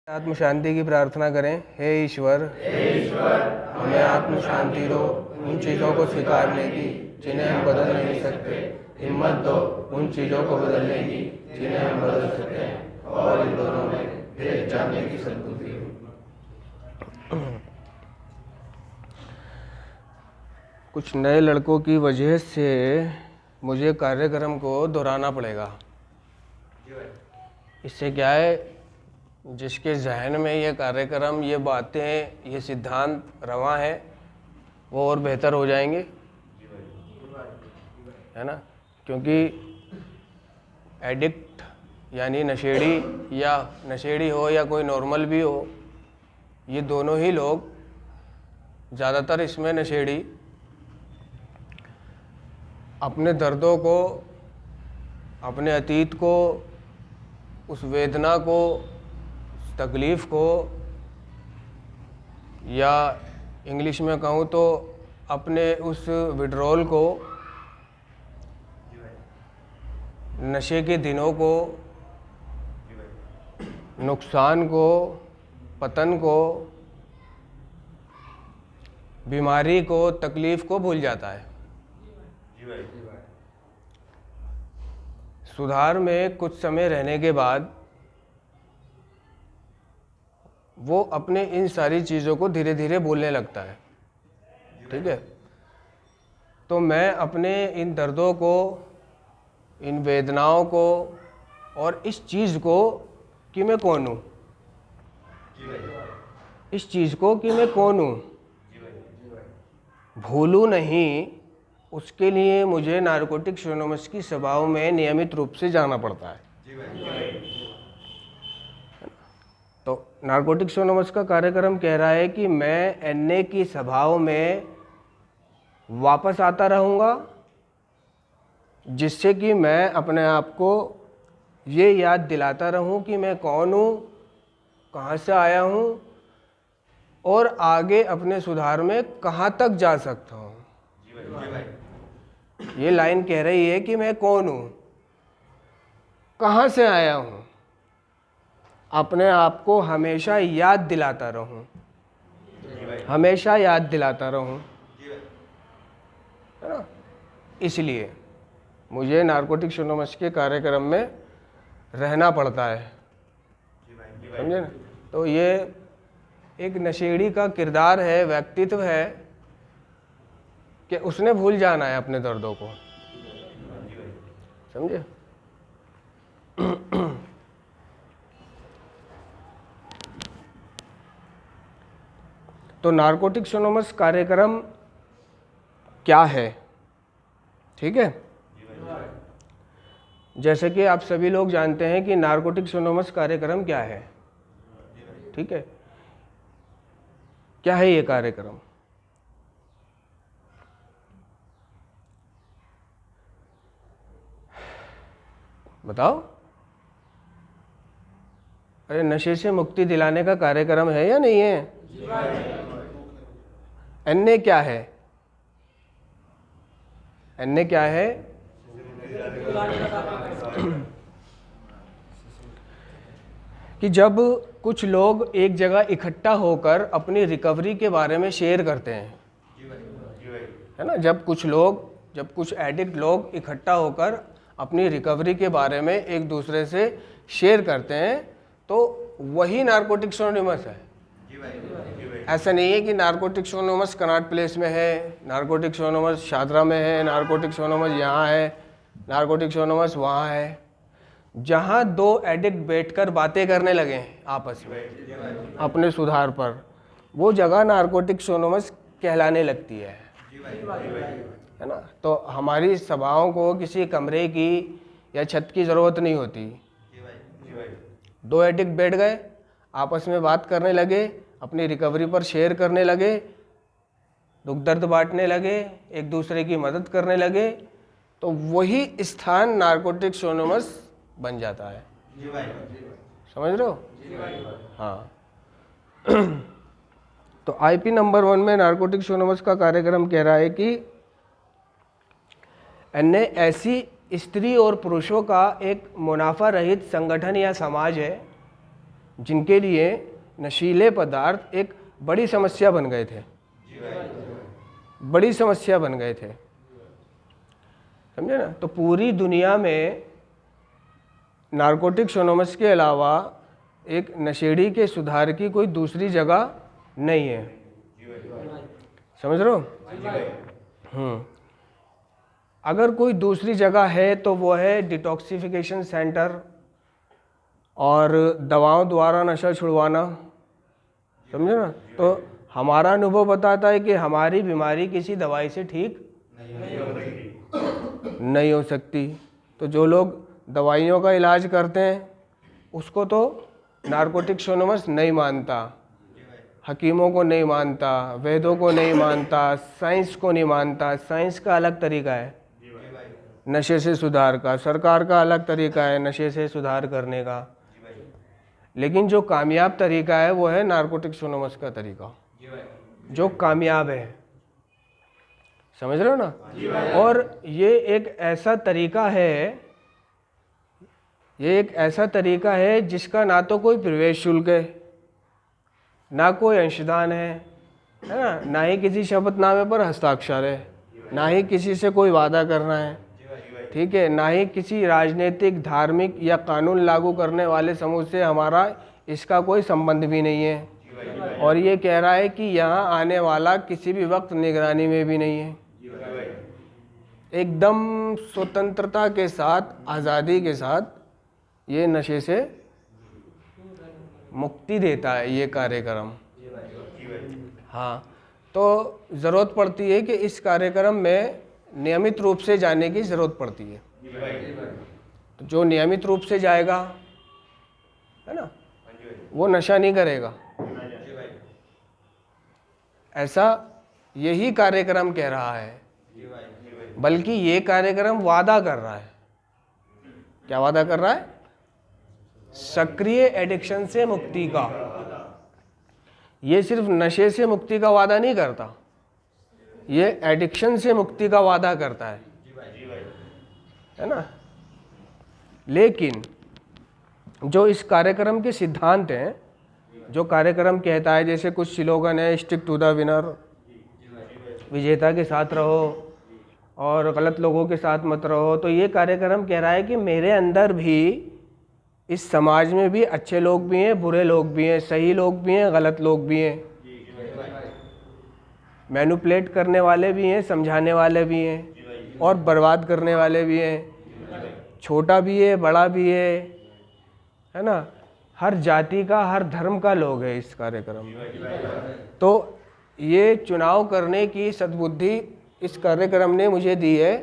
आत्म शांति की प्रार्थना करें। हे ईश्वर, हमें आत्म शांति दो, उन चीज़ों को स्वीकारने की जिन्हें हम बदल नहीं सकते। हिम्मत दो उन चीज़ों को बदलने की जिन्हें हम बदल सकते हैं, और इन दोनों में भेद जानने की सद्बुद्धि हो। कुछ नए लड़कों की वजह से मुझे कार्यक्रम को दोहराना पड़ेगा। इससे क्या है, जिसके जहन में ये कार्यक्रम, ये बातें, ये सिद्धांत रवां है, वो और बेहतर हो जाएंगे, है ना। क्योंकि एडिक्ट यानी नशेड़ी, या नशेड़ी हो या कोई नॉर्मल भी हो, ये दोनों ही लोग, ज़्यादातर इसमें नशेड़ी, अपने दर्दों को, अपने अतीत को, उस वेदना को, तकलीफ़ को, या इंग्लिश में कहूँ तो अपने उस विड्रॉल को, नशे के दिनों को, नुकसान को, पतन को, बीमारी को, तकलीफ़ को भूल जाता है। सुधार में कुछ समय रहने के बाद वो अपने इन सारी चीज़ों को धीरे धीरे भूलने लगता है। ठीक है, तो मैं अपने इन दर्दों को, इन वेदनाओं को, और इस चीज़ को कि मैं कौन हूँ, इस चीज़ को कि मैं कौन हूँ, भूलूँ नहीं, उसके लिए मुझे नारकोटिक्स एनोनिमस की सभाओं में नियमित रूप से जाना पड़ता है। तो नारकोटिक्स एनोनिमस का कार्यक्रम कह रहा है कि मैं एनए की सभाओं में वापस आता रहूँगा, जिससे कि मैं अपने आप को ये याद दिलाता रहूँ कि मैं कौन हूँ, कहाँ से आया हूँ, और आगे अपने सुधार में कहाँ तक जा सकता हूँ। ये लाइन कह रही है कि मैं कौन हूँ, कहाँ से आया हूँ, अपने आप को हमेशा याद दिलाता रहूं, हमेशा याद दिलाता रहूं, है ना। इसलिए मुझे नारकोटिक्स एनोनिमस के कार्यक्रम में रहना पड़ता है, समझे ना। तो ये एक नशेड़ी का किरदार है, व्यक्तित्व है कि उसने भूल जाना है अपने दर्दों को, समझे। तो नारकोटिक्स एनोनिमस कार्यक्रम क्या है, ठीक है। जैसे कि आप सभी लोग जानते हैं कि नारकोटिक्स एनोनिमस कार्यक्रम क्या है, ठीक है। क्या है ये कार्यक्रम? बताओ। अरे नशे से मुक्ति दिलाने का कार्यक्रम है या नहीं है? एनए क्या है? एनए क्या है? कि जब कुछ लोग एक जगह इकट्ठा होकर अपनी रिकवरी के बारे में शेयर करते हैं, है ना। जब कुछ एडिक्ट लोग इकट्ठा होकर अपनी रिकवरी के बारे में एक दूसरे से शेयर करते हैं, तो वही नारकोटिक्स एनोनिमस है। ऐसा नहीं है कि नारकोटिक्स एनोनिमस कनॉट प्लेस में है, नारकोटिक्स एनोनिमस शादरा में है, नारकोटिक्स एनोनिमस यहाँ है, नारकोटिक्स एनोनिमस वहाँ है। जहाँ दो एडिक्ट बैठकर बातें करने लगे आपस में अपने सुधार पर, वो जगह नारकोटिक्स एनोनिमस कहलाने लगती है ना। तो हमारी सभाओं को किसी कमरे की या छत की ज़रूरत नहीं होती। दो एडिक्ट बैठ गए, आपस में बात करने लगे, अपनी रिकवरी पर शेयर करने लगे, दुख दर्द बांटने लगे, एक दूसरे की मदद करने लगे, तो वही स्थान नारकोटिक्स एनोनिमस बन जाता है। समझ रहे हो? हाँ। तो आईपी नंबर 1 में नारकोटिक्स एनोनिमस का कार्यक्रम कह रहा है कि एनए ऐसी स्त्री और पुरुषों का एक मुनाफा रहित संगठन या समाज है जिनके लिए नशीले पदार्थ एक बड़ी समस्या बन गए थे, बड़ी समस्या बन गए थे, समझे ना। तो पूरी दुनिया में नारकोटिक्स एनोनिमस के अलावा एक नशेड़ी के सुधार की कोई दूसरी जगह नहीं है, समझ रहे हो। अगर कोई दूसरी जगह है तो वो है डिटॉक्सिफिकेशन सेंटर और दवाओं द्वारा नशा छुड़वाना, समझे ना। तो हमारा अनुभव बताता है कि हमारी बीमारी किसी दवाई से ठीक नहीं हो सकती। तो जो लोग दवाइयों का इलाज करते हैं उसको तो नारकोटिक्स एनोनिमस नहीं मानता, हकीमों को नहीं मानता, वेदों को नहीं मानता, साइंस को नहीं मानता। साइंस का अलग तरीका है नशे से सुधार का, सरकार का अलग तरीका है नशे से सुधार करने का, लेकिन जो कामयाब तरीका है वो है नारकोटिक्स एनोनिमस का तरीका, जो कामयाब है, समझ रहे हो ना। और ये एक ऐसा तरीका है, ये एक ऐसा तरीका है जिसका ना तो कोई प्रवेश शुल्क है, ना कोई अंशदान है ना, ना ही किसी शपथनामे पर हस्ताक्षर है, ना ही किसी से कोई वादा करना है, ठीक है, ना ही किसी राजनीतिक, धार्मिक या कानून लागू करने वाले समूह से हमारा इसका कोई संबंध भी नहीं है। और ये कह रहा है कि यहाँ आने वाला किसी भी वक्त निगरानी में भी नहीं है। एकदम स्वतंत्रता के साथ, आज़ादी के साथ ये नशे से मुक्ति देता है ये कार्यक्रम। हाँ, तो ज़रूरत पड़ती है कि इस कार्यक्रम में नियमित रूप से जाने की ज़रूरत पड़ती है। तो जो नियमित रूप से जाएगा, है ना, वो नशा नहीं करेगा। ऐसा यही कार्यक्रम कह रहा है, बल्कि ये कार्यक्रम वादा कर रहा है। क्या वादा कर रहा है? सक्रिय एडिक्शन से मुक्ति का। ये सिर्फ नशे से मुक्ति का वादा नहीं करता, ये एडिक्शन से मुक्ति का वादा करता है ना। लेकिन जो इस कार्यक्रम के सिद्धांत हैं, जो कार्यक्रम कहता है, जैसे कुछ स्लोगन है, स्टिक टू द विनर, विजेता के साथ रहो और गलत लोगों के साथ मत रहो। तो ये कार्यक्रम कह रहा है कि मेरे अंदर भी, इस समाज में भी अच्छे लोग भी हैं, बुरे लोग भी हैं, सही लोग भी हैं, गलत लोग भी हैं, मैनिपुलेट करने वाले भी हैं, समझाने वाले भी हैं और बर्बाद करने वाले भी हैं, छोटा भी है, बड़ा भी है ना। हर जाति का, हर धर्म का लोग है इस कार्यक्रम में। तो ये चुनाव करने की सद्बुद्धि इस कार्यक्रम ने मुझे दी है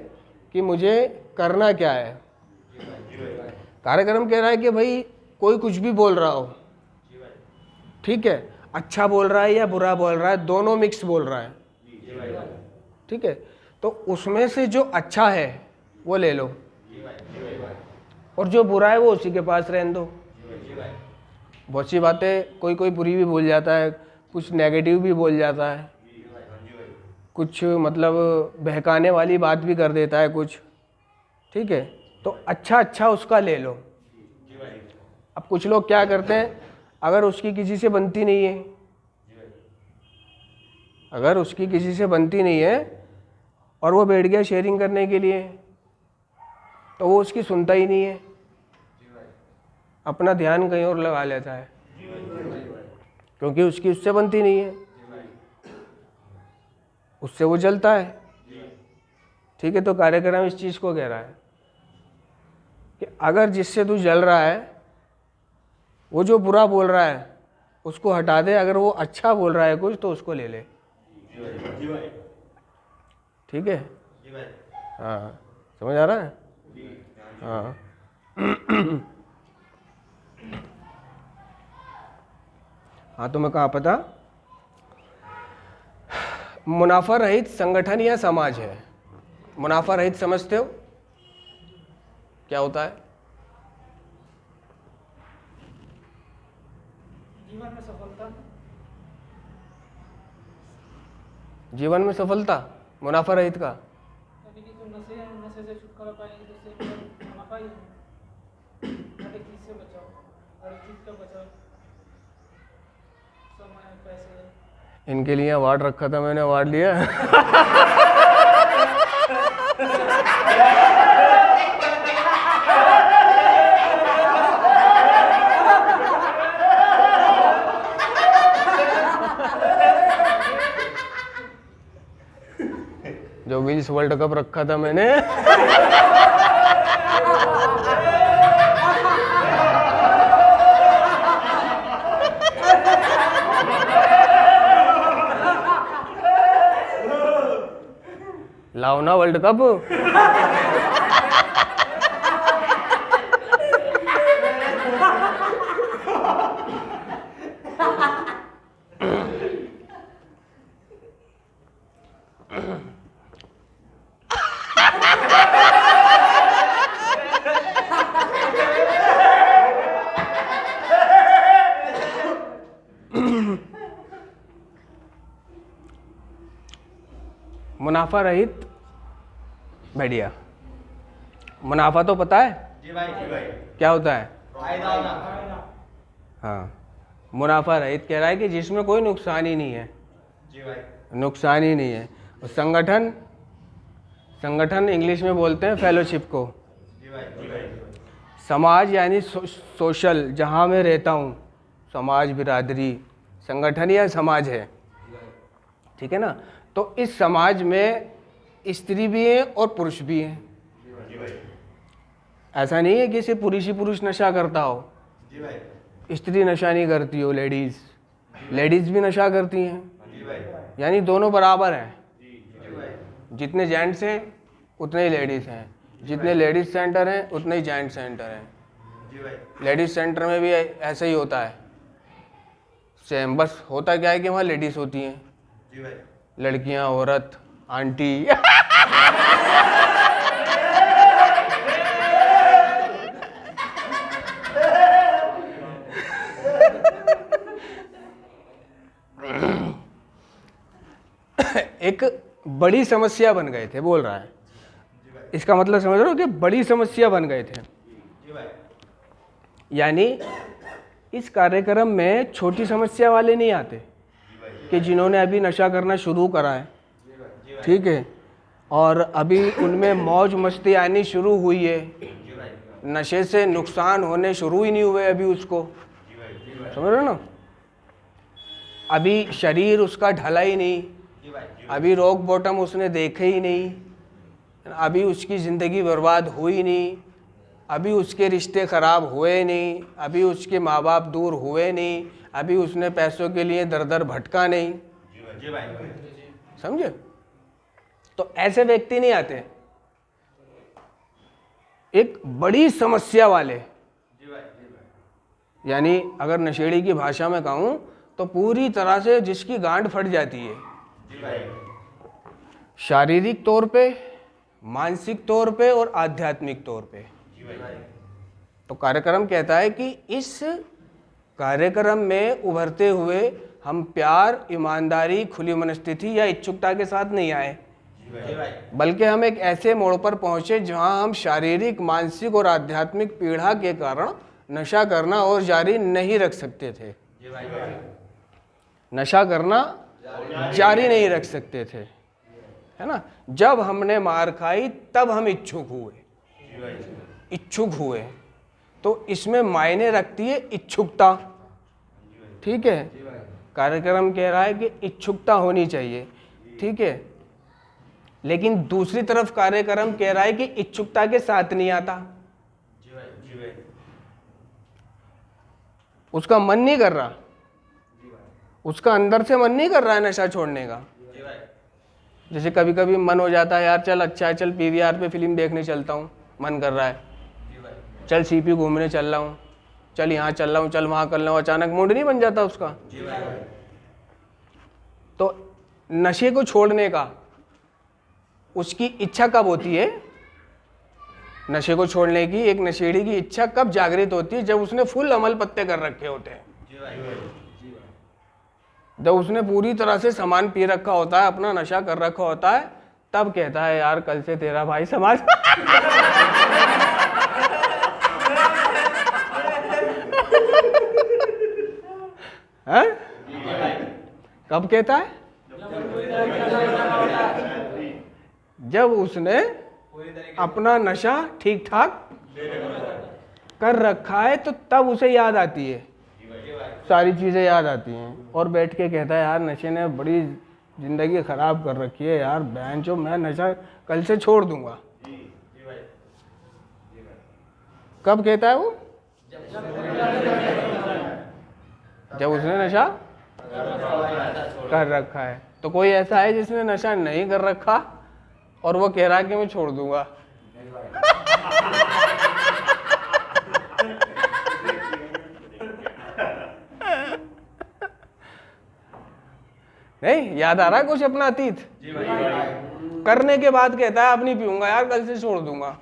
कि मुझे करना क्या है। कार्यक्रम कह रहा है कि भाई कोई कुछ भी बोल रहा हो, ठीक है, अच्छा बोल रहा है या बुरा बोल रहा है, दोनों मिक्स बोल रहा है, ठीक है, तो उसमें से जो अच्छा है वो ले लो और जो बुरा है वो उसी के पास रहने दो। बहुत सी बातें कोई कोई बुरी भी बोल जाता है, कुछ नेगेटिव भी बोल जाता है, कुछ मतलब बहकाने वाली बात भी कर देता है कुछ, ठीक है, तो अच्छा अच्छा उसका ले लो। अब कुछ लोग क्या करते हैं, अगर उसकी किसी से बनती नहीं है, अगर उसकी किसी से बनती नहीं है और वो बैठ गया शेयरिंग करने के लिए, तो वो उसकी सुनता ही नहीं है, अपना ध्यान कहीं और लगा लेता है, क्योंकि उसकी उससे बनती नहीं है, उससे वो जलता है, ठीक है। तो कार्यक्रम इस चीज़ को कह रहा है कि अगर जिससे तू जल रहा है, वो जो बुरा बोल रहा है उसको हटा दे, अगर वो अच्छा बोल रहा है कुछ तो उसको ले ले, ठीक है। हाँ, समझ आ रहा है। हाँ हाँ, तो मैं कहाँ पता, मुनाफा रहित संगठन या समाज है। मुनाफा रहित समझते हो क्या होता है? जीवन में सफलता, जीवन में सफलता मुनाफा रहित का, यानी कि जो नशे से छुटकारा पाएंगे तो उससे मुनाफा ही है। हर एक चीज से बचाओ, हर एक चीज का बचाओ, कमाए पैसे। इनके लिए अवार्ड रखा था मैंने, अवार्ड लिया। जो विल्स वर्ल्ड कप रखा था मैंने। लाओ ना वर्ल्ड कप। मुनाफा रहित बढ़िया। मुनाफा तो पता है जी भाई, जी भाई। क्या होता है? फायदा होना। हाँ, मुनाफा रहित कह रहा है कि जिसमें कोई नुकसान ही नहीं है। जी भाई। नुकसान ही नहीं है। और संगठन, संगठन इंग्लिश में बोलते हैं फेलोशिप को। जी भाई, जी भाई। समाज यानी सोशल, जहाँ मैं रहता हूँ, समाज बिरादरी संगठन या समाज है, ठीक है ना। तो इस समाज में स्त्री भी हैं और पुरुष भी हैं। जी भाई। ऐसा नहीं है कि सिर्फ पुरुष ही पुरुष नशा करता हो। जी भाई। स्त्री नशा नहीं करती हो, लेडीज़ भी नशा करती हैं। जी भाई। यानी दोनों बराबर हैं। जी भाई। जितने जेंट्स हैं उतने ही लेडीज़ हैं, जितने लेडीज़ सेंटर हैं उतने ही जेंट्स सेंटर हैं। जी भाई। लेडीज़ सेंटर में भी ऐसा ही होता है, सेम। बस होता क्या है कि वहाँ लेडीज़ होती हैं, जी भाई। लड़कियाँ, औरत, आंटी। एक बड़ी समस्या बन गए थे, बोल रहा है। इसका मतलब समझ रहे हो कि बड़ी समस्या बन गए थे। जी भाई। यानी इस कार्यक्रम में छोटी समस्या वाले नहीं आते कि जिन्होंने अभी नशा करना शुरू करा है, ठीक है, और अभी उनमें मौज मस्ती आनी शुरू हुई है, जी भाई। नशे से नुकसान होने शुरू ही नहीं हुए अभी उसको, जी भाई। जी भाई। समझ रहे हो ना। अभी शरीर उसका ढला ही नहीं, जी भाई। अभी रॉक बॉटम उसने देखे ही नहीं, अभी उसकी ज़िंदगी बर्बाद हुई नहीं, अभी उसके रिश्ते ख़राब हुए नहीं, अभी उसके माँ बाप दूर हुए नहीं, अभी उसने पैसों के लिए दर दर भटका नहीं। जी भाई। समझे? तो ऐसे व्यक्ति नहीं आते, एक बड़ी समस्या वाले। जी भाई। जी भाई। यानी अगर नशेड़ी की भाषा में कहूँ तो पूरी तरह से जिसकी गांड फट जाती है, जी भाई। शारीरिक तौर पे, मानसिक तौर पे और आध्यात्मिक तौर पे। जी भाई। तो कार्यक्रम कहता है कि इस कार्यक्रम में उभरते हुए हम प्यार, ईमानदारी, खुली मनस्थिति या इच्छुकता के साथ नहीं आए, जी भाई। बल्कि हम एक ऐसे मोड़ पर पहुंचे जहां हम शारीरिक, मानसिक और आध्यात्मिक पीड़ा के कारण नशा करना और जारी नहीं रख सकते थे। जी भाई। नशा करना जारी नहीं रख सकते थे, है ना। जब हमने मार खाई तब हम इच्छुक हुए, जी भाई। इच्छुक हुए। तो इसमें मायने रखती है इच्छुकता, ठीक है। कार्यक्रम कह रहा है कि इच्छुकता होनी चाहिए, ठीक है। लेकिन दूसरी तरफ कार्यक्रम कह रहा है कि इच्छुकता के साथ नहीं आता, जी भाई। जी भाई। उसका मन नहीं कर रहा, उसका अंदर से मन नहीं कर रहा है नशा छोड़ने का। जी भाई। जैसे कभी कभी मन हो जाता है, यार चल अच्छा है, चल पीवीआर पे फिल्म देखने चलता हूँ, मन कर रहा है, जी भाई। चल सीपी घूमने चल रहा हूँ, चल यहाँ चल रहा हूँ, चल वहाँ कर रहा हूँ, अचानक मूड नहीं बन जाता उसका। जी भाई। तो नशे को छोड़ने का उसकी इच्छा कब होती है? नशे को छोड़ने की एक नशेड़ी की इच्छा कब जागृत होती है? जब उसने फुल अमल पत्ते कर रखे होते हैं, जी भाई। जब उसने पूरी तरह से सामान पी रखा होता है, अपना नशा कर रखा होता है, तब कहता है यार कल से तेरा भाई समाज। है? कब कहता है? जब उसने अपना नशा ठीक ठाक कर रखा है, तो तब उसे याद आती है, सारी चीज़ें याद आती हैं, और बैठ के कहता है यार नशे ने बड़ी ज़िंदगी ख़राब कर रखी है यार, बहन चो मैं नशा कल से छोड़ दूंगा। कब कहता है वो? जब उसने नशा कर रखा है। तो कोई ऐसा है जिसने नशा नहीं कर रखा और वो कह रहा है कि मैं छोड़ दूंगा? नहीं याद आ रहा है कुछ अपना अतीत? करने के बाद कहता है अब नहीं पीऊंगा यार, कल से छोड़ दूंगा।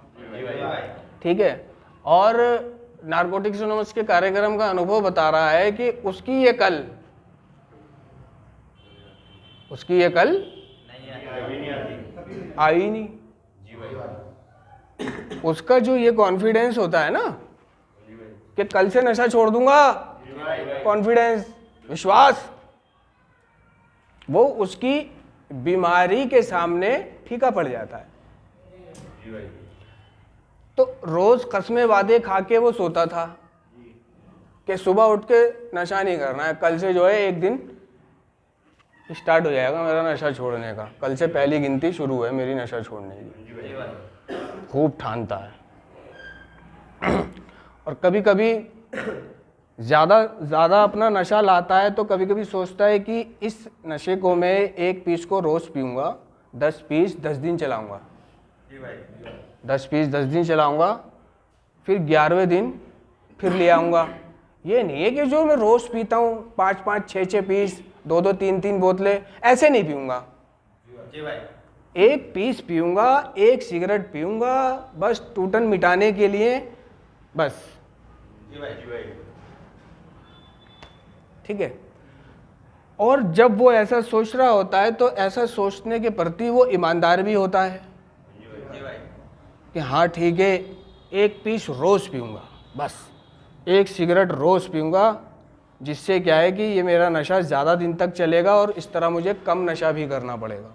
ठीक है। और नारकोटिक्स एनोनिमस के कार्यक्रम का अनुभव बता रहा है कि उसकी ये कल आई नहीं। उसका जो ये कॉन्फिडेंस होता है ना कि कल से नशा छोड़ दूंगा, कॉन्फिडेंस, विश्वास, वो उसकी बीमारी के सामने फीका पड़ जाता है। तो रोज कसमे वादे खा के वो सोता था कि सुबह उठ के नशा नहीं करना है, कल से जो है एक दिन स्टार्ट हो जाएगा मेरा नशा छोड़ने का, कल से पहली गिनती शुरू है मेरी नशा छोड़ने की। खूब ठानता है। और कभी कभी ज़्यादा अपना नशा लाता है, तो कभी कभी सोचता है कि इस नशे को मैं एक पीस को रोज़ पीऊँगा, 10 पीस 10 दिन चलाऊँगा, 10 पीस 10 दिन चलाऊँगा, फिर 11वें दिन फिर ले आऊँगा। ये नहीं है कि जो मैं रोज़ पीता हूँ 5-5 6-6 पीस, 2-2 3-3 बोतलें, ऐसे नहीं पीऊँगा। एक पीस पीऊँगा, एक सिगरेट पीऊँगा, बस टूटन मिटाने के लिए, बस। ठीक है। और जब वो ऐसा सोच रहा होता है तो ऐसा सोचने के प्रति वो ईमानदार भी होता है कि हाँ ठीक है, एक पीस रोज़ पीऊँगा, बस एक सिगरेट रोज़ पीऊँगा, जिससे क्या है कि ये मेरा नशा ज़्यादा दिन तक चलेगा और इस तरह मुझे कम नशा भी करना पड़ेगा,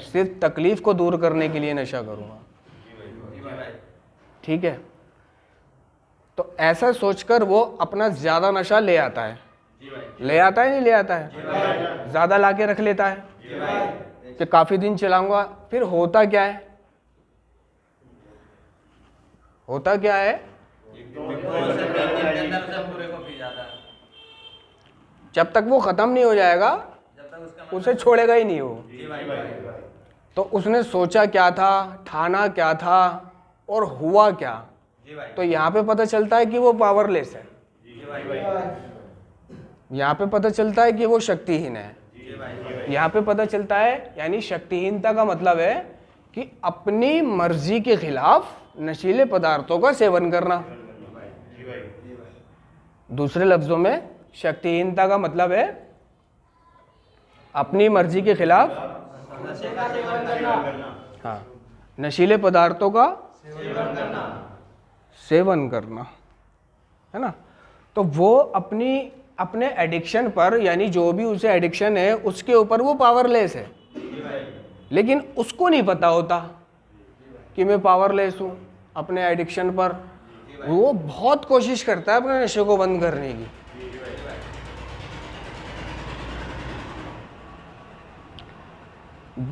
सिर्फ तकलीफ़ को दूर करने के लिए नशा करूँगा। ठीक है। तो ऐसा सोचकर वो अपना ज़्यादा नशा ले आता है, नहीं ले आता है, ज़्यादा ला के रख लेता है कि काफ़ी दिन चलाऊँगा। फिर होता क्या है? जब तक वो ख़त्म नहीं हो जाएगा उसे छोड़ेगा ही नहीं वो। तो उसने सोचा क्या था, ठाना क्या था और हुआ क्या, तो यहाँ पे पता चलता है कि वो पावरलेस है, यहाँ पे पता चलता है कि वो शक्तिहीन है, यहाँ पे पता चलता है, यानी शक्तिहीनता का मतलब है कि अपनी मर्जी के खिलाफ नशीले पदार्थों का सेवन करना। दूसरे लफ्जों में शक्तिहीनता का मतलब है अपनी मर्जी के खिलाफ, हाँ, नशीले पदार्थों का सेवन करना, है ना। तो वो अपने एडिक्शन पर, यानी जो भी उसे एडिक्शन है उसके ऊपर वो पावरलेस है, लेकिन उसको नहीं पता होता कि मैं पावरलेस हूँ अपने एडिक्शन पर। वो बहुत कोशिश करता है अपने नशे को बंद करने की।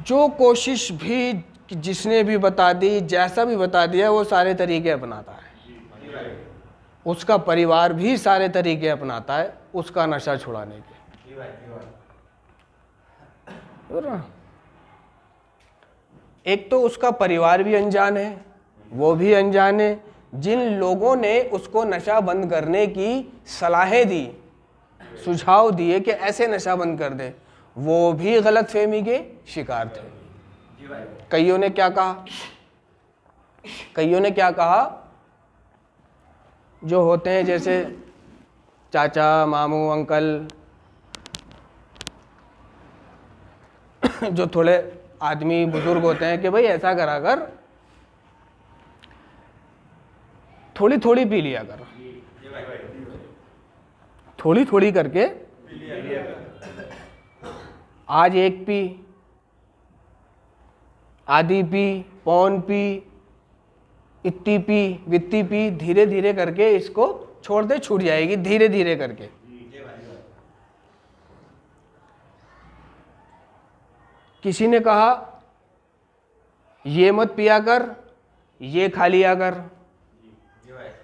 जो कोशिश भी जिसने भी बता दी, जैसा भी बता दिया, वो सारे तरीके अपनाता है, उसका परिवार भी सारे तरीके अपनाता है उसका नशा छुड़ाने के। एक तो उसका परिवार भी अनजान है, वो भी अनजान है, जिन लोगों ने उसको नशा बंद करने की सलाहें दी, सुझाव दिए कि ऐसे नशा बंद कर दे, वो भी गलतफहमी के शिकार थे। कईयों ने क्या कहा, जो होते हैं जैसे चाचा, मामू, अंकल, जो थोड़े आदमी बुजुर्ग होते हैं कि भाई ऐसा करा कर, थोड़ी थोड़ी पी लिया कर, थोड़ी थोड़ी करके आज एक पी, आधी पी, पौन पी, इतनी पी, वित्ती पी, धीरे धीरे करके इसको छोड़ दे, छूट जाएगी धीरे धीरे करके। किसी ने कहा ये मत पिया कर, ये खा लिया कर।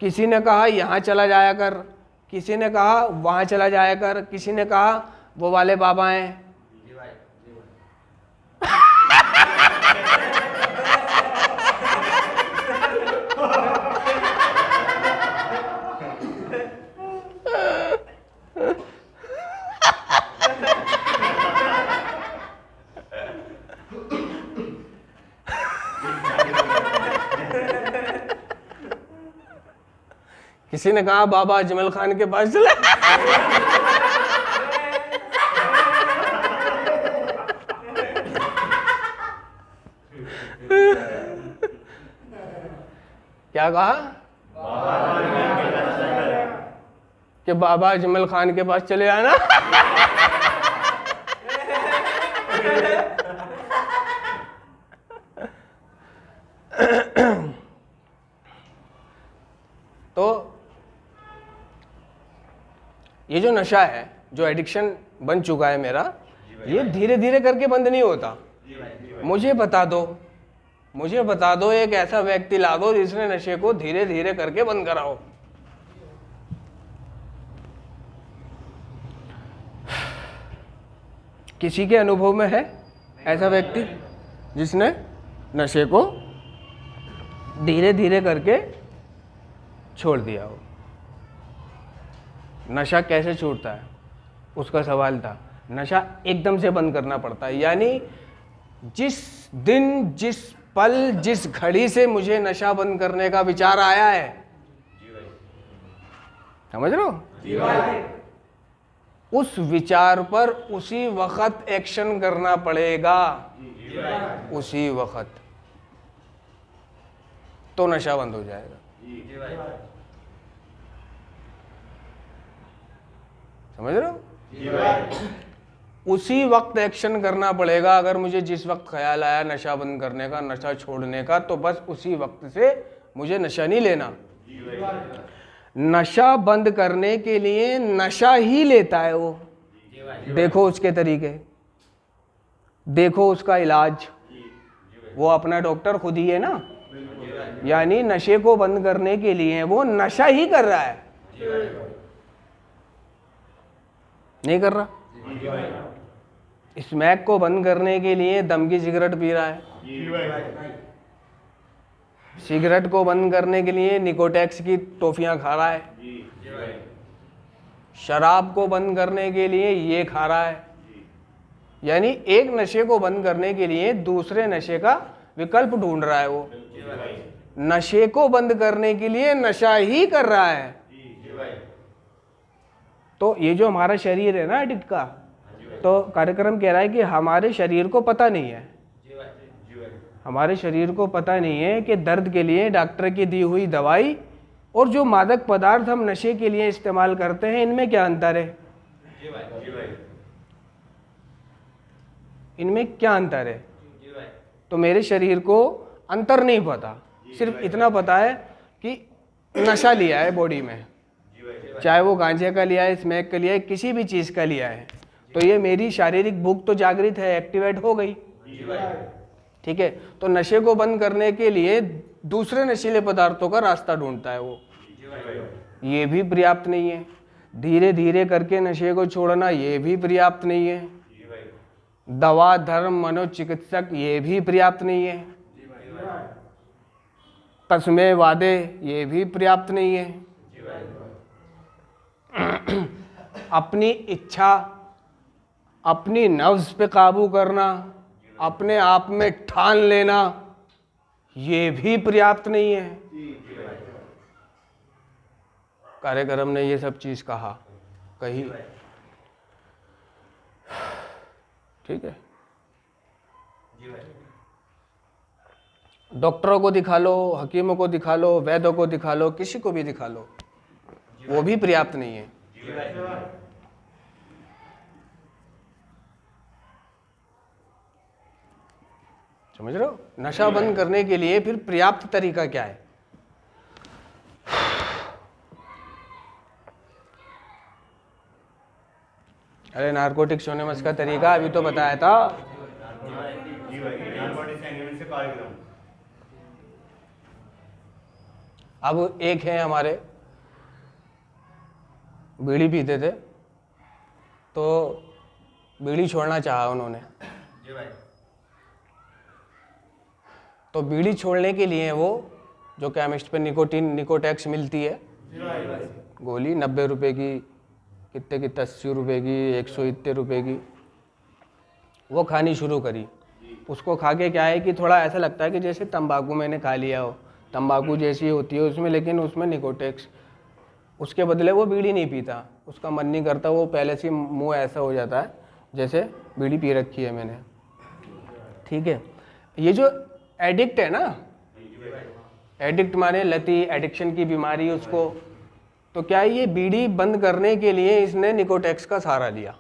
किसी ने कहा यहाँ चला जाया कर, किसी ने कहा वहाँ चला जाया कर, किसी ने कहा वो वाले बाबा हैं। किसी ने कहा बाबा अजमल खान के पास चला। क्या कहा कि बाबा अजमल खान के पास चले आना। तो ये जो नशा है, जो एडिक्शन बन चुका है मेरा, ये धीरे धीरे करके बंद नहीं होता। मुझे बता दो एक ऐसा व्यक्ति ला दो जिसने नशे को धीरे धीरे करके बंद कराओ। किसी के अनुभव में है ऐसा व्यक्ति जिसने नशे को धीरे धीरे करके छोड़ दिया हो? नशा कैसे छूटता है उसका सवाल था। नशा एकदम से बंद करना पड़ता है, यानी जिस दिन, जिस पल, जिस घड़ी से मुझे नशा बंद करने का विचार आया है, समझ रहे हो, उस विचार पर उसी वक्त एक्शन करना पड़ेगा, उसी वक्त, तो नशा बंद हो जाएगा। समझ रहे हो? उसी वक्त एक्शन करना पड़ेगा। अगर मुझे जिस वक्त ख्याल आया नशा बंद करने का, नशा छोड़ने का, तो बस उसी वक्त से मुझे नशा नहीं लेना। नशा बंद करने के लिए नशा ही लेता है वो। देखो उसके तरीके, देखो उसका इलाज, वो अपना डॉक्टर खुद ही है ना। यानी नशे को बंद करने के लिए वो नशा ही कर रहा है, नहीं कर रहा। स्मैक को बंद करने के लिए दम की सिगरेट पी रहा है, सिगरेट को बंद करने के लिए निकोटेक्स की टॉफियां खा रहा है, शराब को बंद करने के लिए ये खा रहा है। यानी एक नशे को बंद करने के लिए दूसरे नशे का विकल्प ढूंढ रहा है वो। नशे को बंद करने के लिए नशा ही कर रहा है। तो ये जो हमारा शरीर है ना एडिक्ट का, तो कार्यक्रम कह रहा है कि हमारे शरीर को पता नहीं है, हमारे शरीर को पता नहीं है कि दर्द के लिए डॉक्टर की दी हुई दवाई और जो मादक पदार्थ हम नशे के लिए इस्तेमाल करते हैं, इनमें क्या अंतर है, इनमें क्या अंतर है। तो मेरे शरीर को अंतर नहीं पता, सिर्फ इतना पता है कि नशा लिया है बॉडी में, चाहे वो गांजे का लिया है, स्मैक का लिया है, किसी भी चीज़ का लिया है, तो ये मेरी शारीरिक भूख तो जागृत है, एक्टिवेट हो गई। ठीक है, तो नशे को बंद करने के लिए दूसरे नशीले पदार्थों का रास्ता ढूंढता है वो। ये भी पर्याप्त नहीं है। धीरे धीरे करके नशे को छोड़ना ये भी पर्याप्त नहीं है। दवा, धर्म, मनोचिकित्सक ये भी पर्याप्त नहीं है। तस्मे, वादे ये भी पर्याप्त नहीं है। अपनी इच्छा, अपनी नफ्स पे काबू करना, अपने आप में ठान लेना, ये भी पर्याप्त नहीं है। कार्यक्रम ने ये सब चीज कही। ठीक है, डॉक्टरों को दिखा लो, हकीमों को दिखा लो, वैद्यों को दिखा लो, किसी को भी दिखा लो, वो भी पर्याप्त नहीं है। समझ रहे हो? नशा बंद करने के लिए फिर पर्याप्त तरीका क्या है? अरे नारकोटिक्स एनोनिमस का तरीका अभी तो बताया था। अब एक है हमारे, बीड़ी पीते थे तो बीड़ी छोड़ना चाहा उन्होंने, जी भाई। तो बीड़ी छोड़ने के लिए वो जो केमिस्ट पे निकोटेक्स मिलती है गोली 90 रुपए की, कितने की 80 रुपए की, 100 रुपए की, वो खानी शुरू करी। उसको खा के क्या है कि थोड़ा ऐसा लगता है कि जैसे तंबाकू मैंने खा लिया हो, तंबाकू जैसी होती है उसमें, लेकिन उसमें निकोटेक्स। उसके बदले वो बीड़ी नहीं पीता, उसका मन नहीं करता, वो पहले से मुंह ऐसा हो जाता है जैसे बीड़ी पी रखी है मैंने। ठीक है, ये जो एडिक्ट है ना, एडिक्ट माने लती, एडिक्शन की बीमारी उसको, तो क्या है ये बीड़ी बंद करने के लिए इसने निकोटेक्स का सहारा लिया।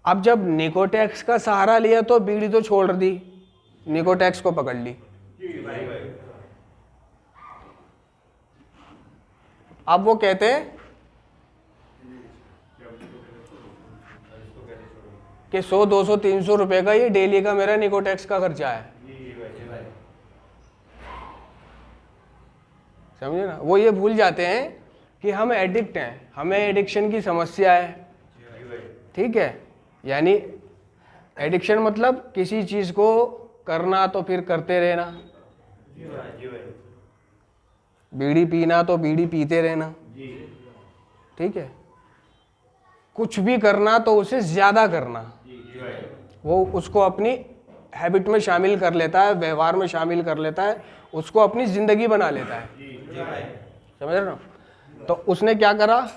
अब जब निकोटेक्स का सहारा लिया तो बीड़ी तो छोड़ दी, निकोटेक्स को पकड़ ली। अब वो कहते हैं कि 100, 200, 300 रुपए का ये डेली का मेरा निकोटेक्स का खर्चा है। समझे ना? वो ये भूल जाते हैं कि हम एडिक्ट हैं, हमें एडिक्शन की समस्या है। ठीक है, यानी एडिक्शन मतलब किसी चीज को करना तो फिर करते रहना, बीड़ी पीना तो बीड़ी पीते रहना। ठीक है, कुछ भी करना तो उसे ज्यादा करना, वो उसको अपनी हैबिट में शामिल कर लेता है, व्यवहार में शामिल कर लेता है, उसको अपनी जिंदगी बना लेता है। समझ रहे हो? तो उसने क्या करा,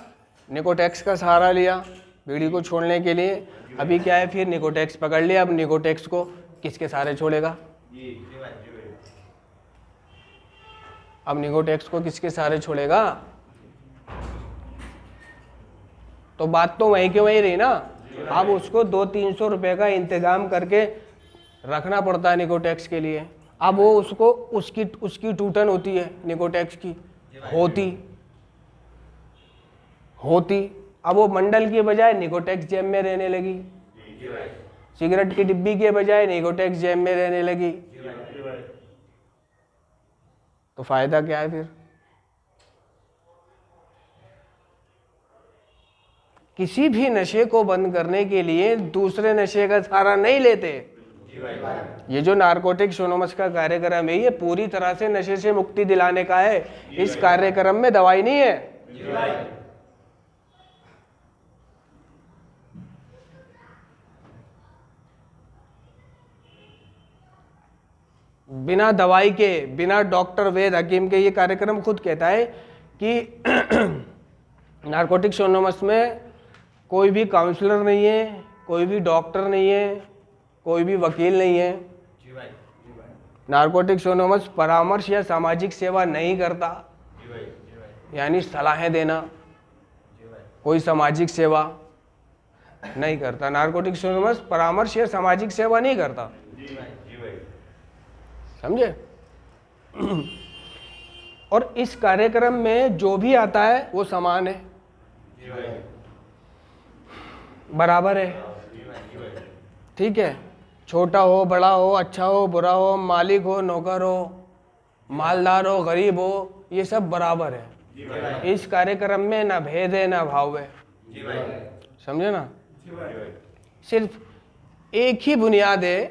निकोटेक्स का सहारा लिया बीड़ी को छोड़ने के लिए। अभी क्या है, फिर निकोटेक्स पकड़ लिया। अब निकोटेक्स को किसके सहारे छोड़ेगा? अब निकोटेक्स को किसके सहारे छोड़ेगा? तो बात तो वहीं के वहीं रही ना। अब उसको 200-300 रुपए का इंतजाम करके रखना पड़ता है निकोटेक्स के लिए। अब वो उसको उसकी टूटन होती है निकोटेक्स की, होती अब वो मंडल की बजाय निकोटेक्स जेब में रहने लगी, सिगरेट की डिब्बी के बजाय निकोटेक्स जेब में रहने लगी। तो फायदा क्या है फिर? किसी भी नशे को बंद करने के लिए दूसरे नशे का सहारा नहीं लेते। ये जो नारकोटिक्स एनोनिमस का कार्यक्रम है, ये पूरी तरह से नशे से मुक्ति दिलाने का है। इस कार्यक्रम में दवाई नहीं है। बिना दवाई के, बिना डॉक्टर वैद्य हकीम के, ये कार्यक्रम खुद कहता है कि नारकोटिक्स एनोनिमस में कोई भी काउंसलर नहीं है, कोई भी डॉक्टर नहीं है, कोई भी वकील नहीं है। नारकोटिक्स एनोनिमस परामर्श या सामाजिक सेवा नहीं करता, यानी सलाहें देना, कोई सामाजिक सेवा नहीं करता। नारकोटिक्स एनोनिमस परामर्श या सामाजिक सेवा नहीं करता, समझे? और इस कार्यक्रम में जो भी आता है वो समान है, बराबर है। ठीक है, छोटा हो बड़ा हो, अच्छा हो बुरा हो, मालिक हो नौकर हो, मालदार हो गरीब हो, ये सब बराबर है। इस कार्यक्रम में ना भेद है ना भाव है, समझे ना? सिर्फ एक ही बुनियाद है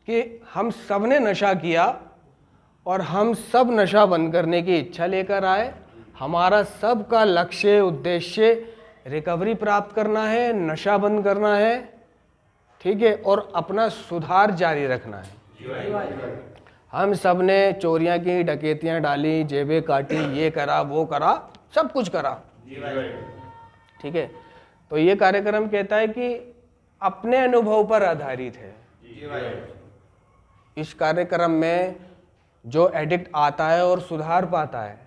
कि हम सब ने नशा किया और हम सब नशा बंद करने की इच्छा लेकर आए। हमारा सब का लक्ष्य, उद्देश्य रिकवरी प्राप्त करना है, नशा बंद करना है। ठीक है, और अपना सुधार जारी रखना है। हम सब ने चोरियां की, डकैतियां डाली, जेबें काटी, ये करा वो करा, सब कुछ करा। ठीक है, तो ये कार्यक्रम कहता है कि अपने अनुभव पर आधारित है। इस कार्यक्रम में जो एडिक्ट आता है और सुधार पाता है।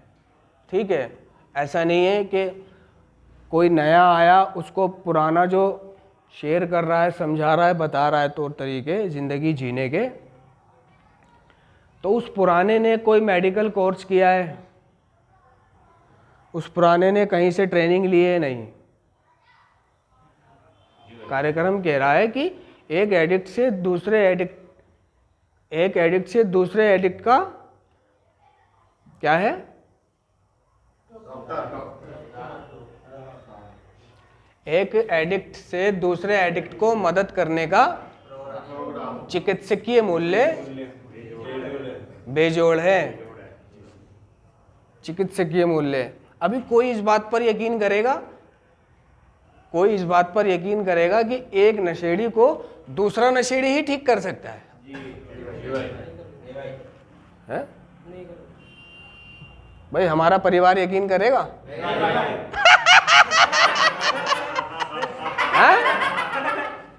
ठीक है, ऐसा नहीं है कि कोई नया आया उसको पुराना जो शेयर कर रहा है, समझा रहा है, बता रहा है तौर तरीके ज़िंदगी जीने के, तो उस पुराने ने कोई मेडिकल कोर्स किया है, उस पुराने ने कहीं से ट्रेनिंग ली है? नहीं। कार्यक्रम कह रहा है कि एक एडिक्ट से दूसरे एडिक्ट का क्या है? एक एडिक्ट से दूसरे एडिक्ट को मदद करने का चिकित्सकीय मूल्य बेजोड़ है। चिकित्सकीय मूल्य। अभी कोई इस बात पर यकीन करेगा, कोई इस बात पर यकीन करेगा कि एक नशेड़ी को दूसरा नशेड़ी ही ठीक कर सकता है? है? भाई हमारा परिवार यकीन करेगा?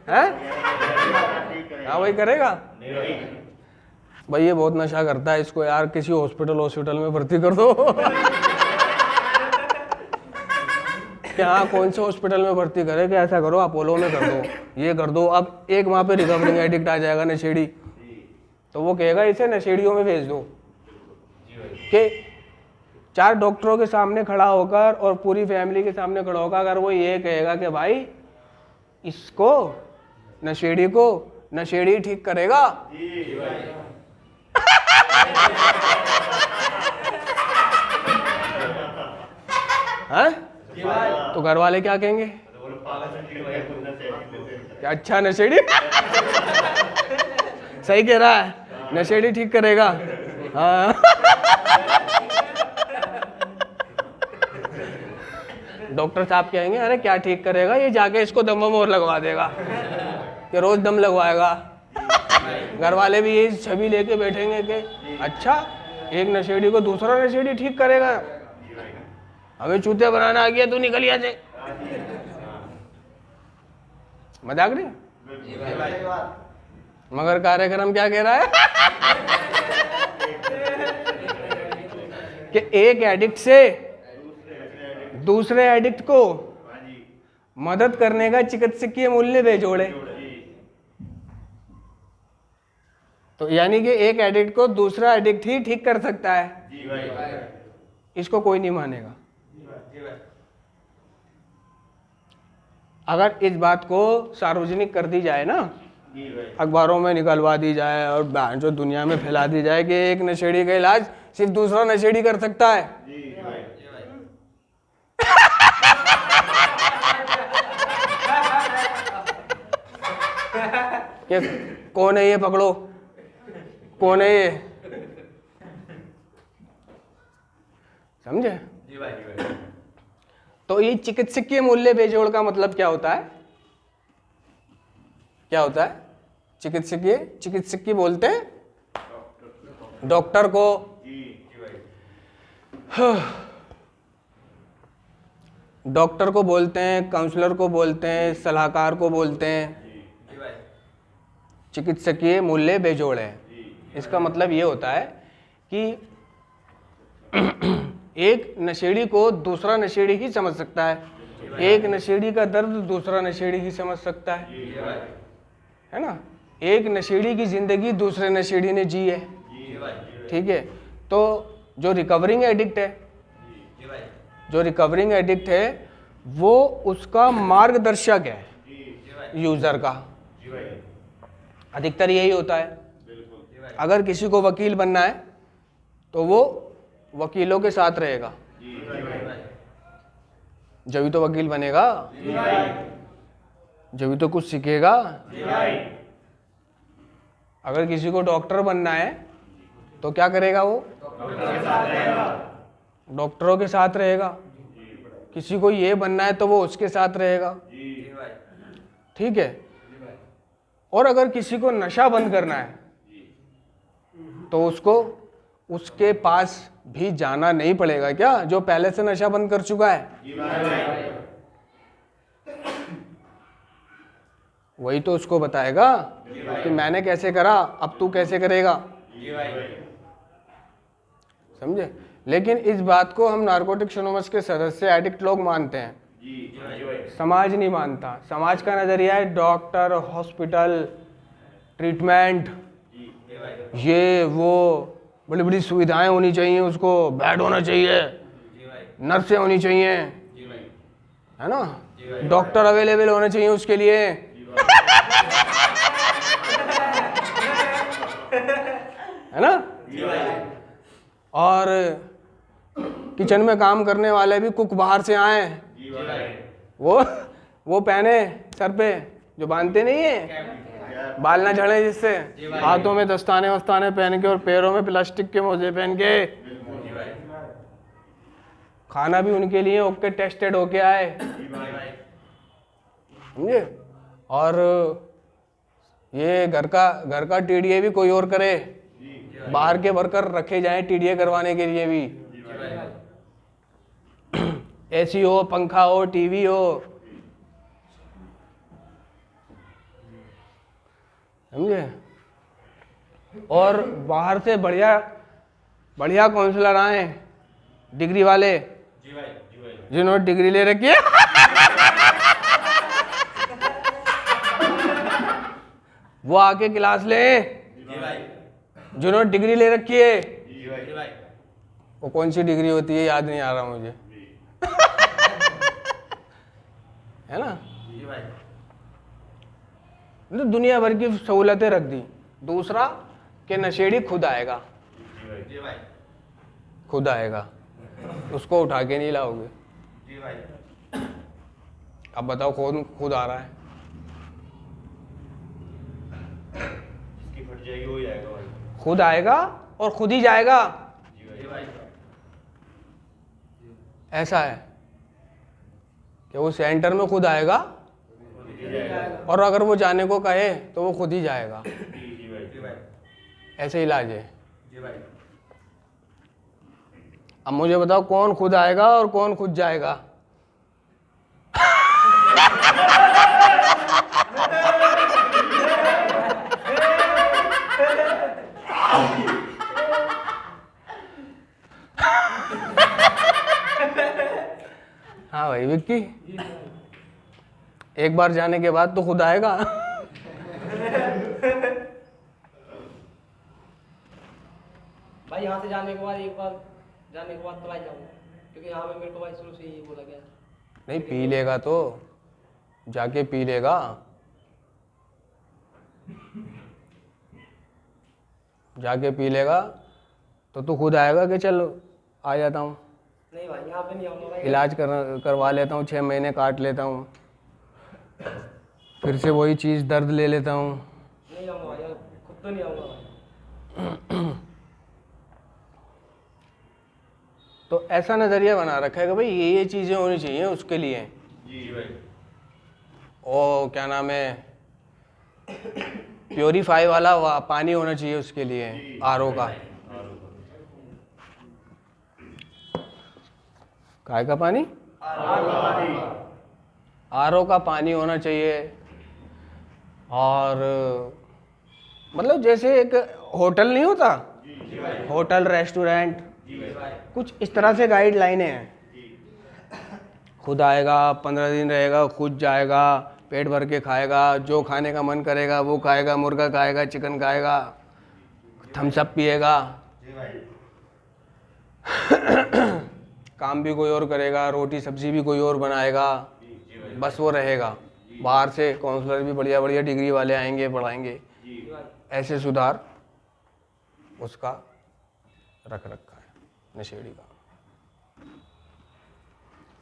हैं? हाँ भाई करेगा? भाई ये बहुत नशा करता है, इसको यार किसी हॉस्पिटल में भर्ती कर दो। हाँ कौन से हॉस्पिटल में भर्ती करे कि ऐसा करो अपोलो में कर दो, ये कर दो। अब एक वहाँ पे रिकवरिंग एडिक्ट आ जाएगा नशेड़ी, तो वो कहेगा इसे नशेड़ियों में भेज दो। कि 4 डॉक्टरों के सामने खड़ा होकर और पूरी फैमिली के सामने खड़ा होकर अगर वो ये कहेगा कि भाई इसको नशेड़ी को नशेड़ी ठीक करेगा, हैं? तो घर वाले क्या कहेंगे? क्या अच्छा नशेड़ी सही कह रहा है, नशेड़ी ठीक करेगा। हाँ डॉक्टर साहब कहेंगे अरे क्या ठीक करेगा, ये जाके इसको दम और लगवा देगा, कि रोज दम लगवाएगा। घर वाले भी यही छवि लेके बैठेंगे कि अच्छा एक नशेड़ी को दूसरा नशेड़ी ठीक करेगा, हमें चूतिया बनाना आ गया, तू निकल यहाँ से। मजाक नहीं, मगर कार्यक्रम क्या कह रहा है? कि एक एडिक्ट से दूसरे एडिक्ट को मदद करने का चिकित्सकीय मूल्य बेजोड़ है। तो यानी कि एक एडिक्ट को दूसरा एडिक्ट ही ठीक कर सकता है, इसको कोई नहीं मानेगा। अगर इस बात को सार्वजनिक कर दी जाए ना, अखबारों में निकलवा दी जाए और जो दुनिया में फैला दी जाए कि एक नशेड़ी का इलाज सिर्फ दूसरा नशेड़ी कर सकता है, कि कौन है ये, पकड़ो कौन है ये, समझे? तो ये चिकित्सकीय मूल्य बेजोड़ का मतलब क्या होता है? क्या होता है? चिकित्सकीय बोलते हैं डॉक्टर को, डॉक्टर को बोलते हैं, काउंसलर को बोलते हैं, सलाहकार को बोलते हैं। चिकित्सकीय मूल्य बेजोड़ है। इसका मतलब ये होता है कि एक नशेड़ी को दूसरा नशेड़ी ही समझ सकता है, एक नशेड़ी का दर्द दूसरा नशेड़ी ही समझ सकता है ना? एक नशेड़ी की जिंदगी दूसरे नशेड़ी ने जी है, ठीक है? तो जो रिकवरिंग एडिक्ट है वो उसका मार्गदर्शक है यूजर का। अधिकतर यही होता है। अगर किसी को वकील बनना है तो वो वकीलों के साथ रहेगा, जब तो वकील बनेगा, जब तो कुछ सीखेगा। अगर किसी को डॉक्टर बनना है तो क्या करेगा? वो डॉक्टरों के साथ रहेगा। किसी को ये बनना है तो वो उसके साथ रहेगा, ठीक है? और अगर किसी को नशा बंद करना है तो उसको उसके पास भी जाना नहीं पड़ेगा क्या, जो पहले से नशा बंद कर चुका है? वही तो उसको बताएगा कि मैंने कैसे करा, अब तू कैसे करेगा, समझे? लेकिन इस बात को हम नारकोटिक्स एनोनिमस के सदस्य एडिक्ट लोग मानते हैं समाज नहीं मानता। समाज का नज़रिया है डॉक्टर, हॉस्पिटल, ट्रीटमेंट, ये वो बड़ी बड़ी सुविधाएं होनी चाहिए, उसको बेड होना चाहिए, नर्सें होनी चाहिए, है ना, डॉक्टर अवेलेबल होने चाहिए उसके लिए, है ना, और किचन में काम करने वाले भी कुक बाहर से आए, वो पहने सर पे जो बांधते नहीं है बाल ना झड़े, जिससे हाथों में दस्ताने वस्ताने पहन के और पैरों में प्लास्टिक के मोजे पहन के, खाना भी उनके लिए ओके टेस्टेड होके आए, समझे। और ये घर का टीडीए भी कोई और करे, बाहर के वर्कर रखे जाएं टीडीए करवाने के लिए भी, एसी हो, पंखा हो, टीवी हो, समझे। और बाहर से बढ़िया बढ़िया काउंसलर आए, डिग्री वाले, जिन्होंने डिग्री ले रखी है वो आके क्लास ले, जिन्होंने डिग्री ले रखी है। वो कौन सी डिग्री होती है याद नहीं आ रहा मुझे है ना। तो दुनिया भर की सहूलतें रख दी। दूसरा कि नशेड़ी खुद आएगा, खुद आएगा, उसको उठा के नहीं लाओगे। अब बताओ कौन खुद आ रहा है? खुद आएगा और खुद ही जाएगा, ऐसा है कि वो सेंटर में खुद आएगा और अगर वो जाने को कहे तो वो खुद ही जाएगा। ऐसे इलाज है। अब मुझे बताओ कौन खुद आएगा और कौन खुद जाएगा? हाँ भाई विक्की, एक बार जाने के बाद तो खुद आएगा। भाई यहाँ से जाने के बाद एक बार जाने के बाद तो भाई जाऊँगा, क्योंकि यहाँ पे मेरे को भाई शुरू से यही बोला गया। नहीं पी लेगा तो जाके पी लेगा, जाके पी लेगा तो तू खुद आएगा कि चल आ जाता हूँ, नहीं भाई यहाँ पे नहीं आऊँगा भाई। इलाज करवा लेता हूँ, 6 महीने काट लेता हूँ, फिर से वही चीज़ दर्द ले लेता हूँ। नहीं आऊँगा भाई, खुद तो नहीं आऊँगा भाई। तो ऐसा नज़रिया बना रखा है कि भाई ये चीज़ें होनी चाहिए उसके लिए। ओ क्या नाम है, प्योरीफाई वाला पानी होना चाहिए उसके लिए, आरओ का। काय का पानी? आरओ का पानी होना चाहिए। और मतलब जैसे एक होटल नहीं होता, होटल रेस्टोरेंट, कुछ इस तरह से गाइडलाइनें हैं। खुद आएगा, 15 दिन रहेगा, खुद जाएगा, पेट भर के खाएगा, जो खाने का मन करेगा वो खाएगा, मुर्गा खाएगा, चिकन खाएगा, थम्स अप पिएगा, काम भी कोई और करेगा, रोटी सब्जी भी कोई और बनाएगा, बस वो रहेगा। बाहर से काउंसलर भी बढ़िया बढ़िया डिग्री वाले आएंगे, पढ़ाएंगे। ऐसे सुधार उसका रख रखा है नशेड़ी का।